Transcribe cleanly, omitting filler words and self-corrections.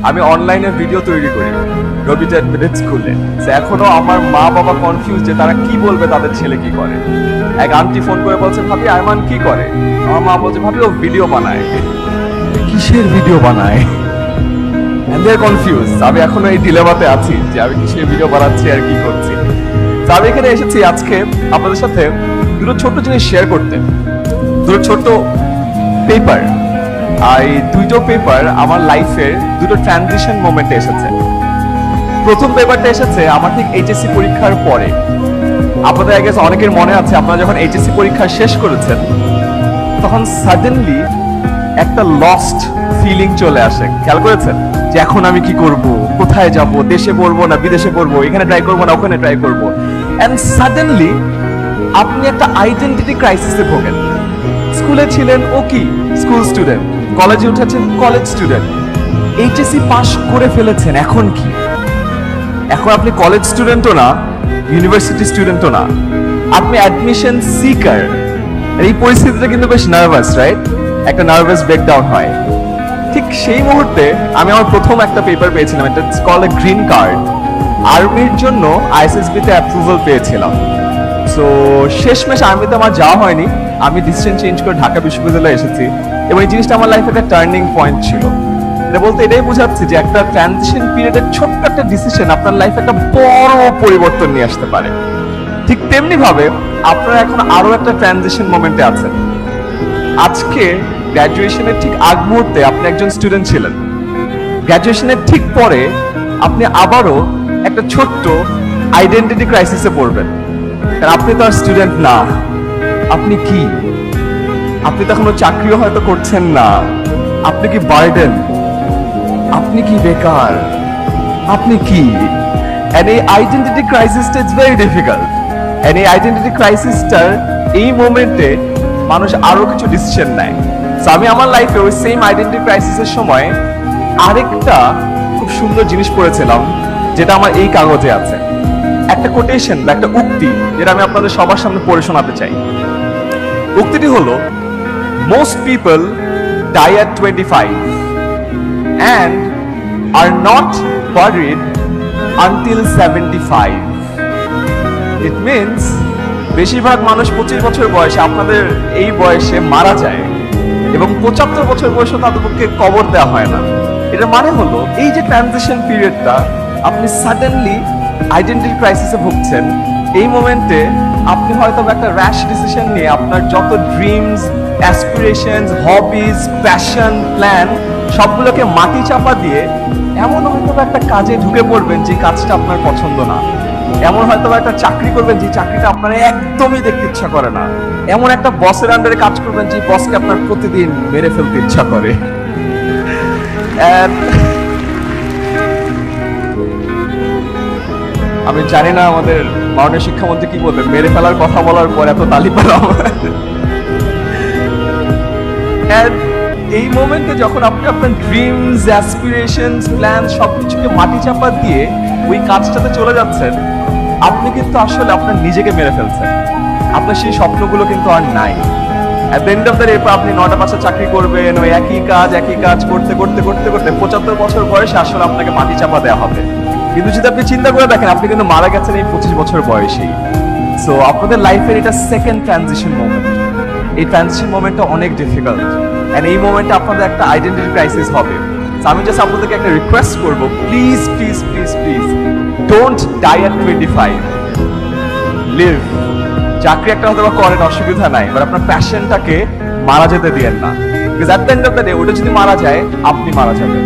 আমি অনলাইনে ভিডিও তৈরি করি রবি টেট মিনিট স্কুলে। এখনো আমার মা বাবা কনফিউজ যে তারা কি বলবে তাদের ছেলে কি করে। এক আন্টি ফোন করে বলছে, ভাবি আয়মান কি করে? আমার মা বলছে, ভাবি ও ভিডিও বানায়। কিসের ভিডিও বানায়? And they're confused. আমি এখনো এই ডিলেমাতে আছি যে আমি কিসের ভিডিও বানাচ্ছি আর কি করছি। তো আমি এখানে এসেছি আজকে আপনাদের সাথে দুটো ছোট্ট জিনিস শেয়ার করতে, দুটো ছোট্ট পেপার। আর এই দুটো পেপার আমার লাইফের দুটো ট্রানজিশন মোমেন্টে এসেছে। প্রথম পেপারটা এসেছে আমার ঠিক এইচএসসি পরীক্ষার পরে। আপনাদের আগে অনেকের মনে আছে, আপনারা যখন এইচএসসি পরীক্ষা শেষ করেছেন তখন সাডেনলি একটা লস্ট ফিলিং চলে আসে। খেয়াল করেছেন যে এখন আমি কি করব, কোথায় যাব, দেশে পড়বো না বিদেশে পড়বো, এখানে ট্রাই করবো না ওখানে ট্রাই করবো। এন্ড সাডেনলি আপনি একটা আইডেন্টিটি ক্রাইসিসে ভোগেন। স্কুলে ছিলেন ও কি স্কুল স্টুডেন্ট, কলেজে উঠেছেন কলেজ স্টুডেন্ট, এইচএসসি পাস করে ফেলেছেন, এখন কি? এখন আপনি কলেজ স্টুডেন্টও না, ইউনিভার্সিটি স্টুডেন্টও না, আপনি অ্যাডমিশন সিকার। এই পরিস্থিতিটা কিন্তু বেশ নার্ভাস, রাইট? একটা নার্ভাস ব্রেকডাউন হয়। ঠিক সেই মুহূর্তে আমি আমার প্রথম একটা পেপার পেয়েছিলাম, এটা কল এ গ্রিন কার্ড। আর্মির জন্য আইএসএসবি তে অ্যাপ্রুভাল পেয়েছিলাম। সো শেষমেশ আর্মিতে আমার যাওয়া হয়নি, আমি ডিসিশন চেঞ্জ করে ঢাকা বিশ্ববিদ্যালয়ে এসেছি এবং এই জিনিসটা আমার লাইফে একটা টার্নিং পয়েন্ট ছিল। এটা বলতে এটাই বোঝাচ্ছি যে একটা ট্রানজিশন পিরিয়ডের ছোট্ট একটা ডিসিশন আপনার লাইফে একটা বড় পরিবর্তন নিয়ে আসতে পারে। ঠিক তেমনি ভাবে আপনারা এখন আরো একটা ট্রানজিশন মোমেন্টে আছেন। আজকে গ্র্যাজুয়েশনের ঠিক আগ মুহূর্তে আপনি একজন স্টুডেন্ট ছিলেন, গ্র্যাজুয়েশনের ঠিক পরে আপনি আবারও একটা ছোট্ট আইডেন্টিটি ক্রাইসিসে পড়বেন। কারণ আপনি তো আর স্টুডেন্ট না, আপনি কি? আপনি তো এখনো চাকরিও হয়তো করছেন না, আপনি কি বার্ডেন, আপনি কি বেকার, আপনি কি? এন্ড এই আইডেন্টিটি ক্রাইসিসটা ইজ ভেরি ডিফিকাল্ট। এন্ড এই আইডেন্টিটি ক্রাইসিসটার এই মোমেন্টে মানুষ আরো কিছু ডিসিশন নেয়। সো আমি আমার লাইফে ওই সেম আইডেন্টিটি ক্রাইসিসের সময় আরেকটা খুব সুন্দর জিনিস পড়েছিলাম, যেটা আমার এই কাগজে আছে। একটা কোটেশন বা একটা উক্তি, যেটা আমি আপনাদের সবার সামনে পড়ে শোনাতে চাই। উক্তিটি হলো, most people die at 25 and are not buried until 75. It means বেশিরভাগ মানুষ 25 বছর বয়সে, আপনাদের এই বয়সে মারা যায় এবং 75 বছর বয়সে তাদেরকে কবর দেওয়া হয় না। এটা মানে হলো এই যে ট্রানজিশন পিরিয়ডটা, আপনি সাডেনলি আইডেন্টিটি ক্রাইসিসে ভুগছেন। এই মোমেন্টে আপনি হয়তো একটা র্যাশ ডিসিশন নিয়ে আপনার যত dreams, aspirations, hobbies, passion, plan সবগুলোকে মাটি চাপা দিয়ে এমন হয়তো একটা কাজে ঢুকে পড়বেন যে কাজটা আপনার পছন্দ না, এমন হয়তো একটা চাকরি করবেন যে চাকরিটা আপনার একদমই দেখতে ইচ্ছা করে না, এমন একটা বসের আন্ডারে কাজ করবেন যে বসকে আপনার প্রতিদিন মেরে ফেলতে ইচ্ছা করে। আমি জানি না আমাদের মাননীয় শিক্ষামন্ত্রী কি বলবেন, মেরে ফেলার কথা বলার পর এত তালি পেলাম। এই মোমেন্টে যখন আপনি আপনার ড্রিমস, অ্যাসপিরেশনস, প্ল্যান সবকিছুকে মাটি চাপা দিয়ে ওই কাজটাতে চলে যাচ্ছেন, আপনি কিন্তু আসলে আপনার নিজেকে মেরে ফেলছেন। আপনার সেই স্বপ্নগুলো কিন্তু আর নাই। At the end of the day আপনি 9টা-5টা চাকরি করবেন, ওই একই কাজ করতে করতে করতে করতে 75 বছর বয়সে আসলে আপনাকে মাটি চাপা দেওয়া হবে। কিন্তু যদি আপনি চিন্তা করে দেখেন, আপনি কিন্তু মারা গেছেন এই 25 বছর বয়সেই। সো আপনাদের লাইফের এটা সেকেন্ড ট্রানজিশন মোমেন্ট। এই ট্রানজিশন মোমেন্টটা অনেক ডিফিকাল্ট এন্ড এই মোমেন্টে আপনাদের একটা আইডেন্টিটি ক্রাইসিস হবে। আমি জাস্ট আপনাদেরকে একটা রিকোয়েস্ট করবো, please please please please don't die at 25, live. চাকরি একটা হয়তো করেন, অসুবিধা নাই, বাট আপনার প্যাশনটাকে মারা যেতে দিয়েন না। Because at the end of the day ওটা যদি মারা যায়, আপনি মারা যাবেন।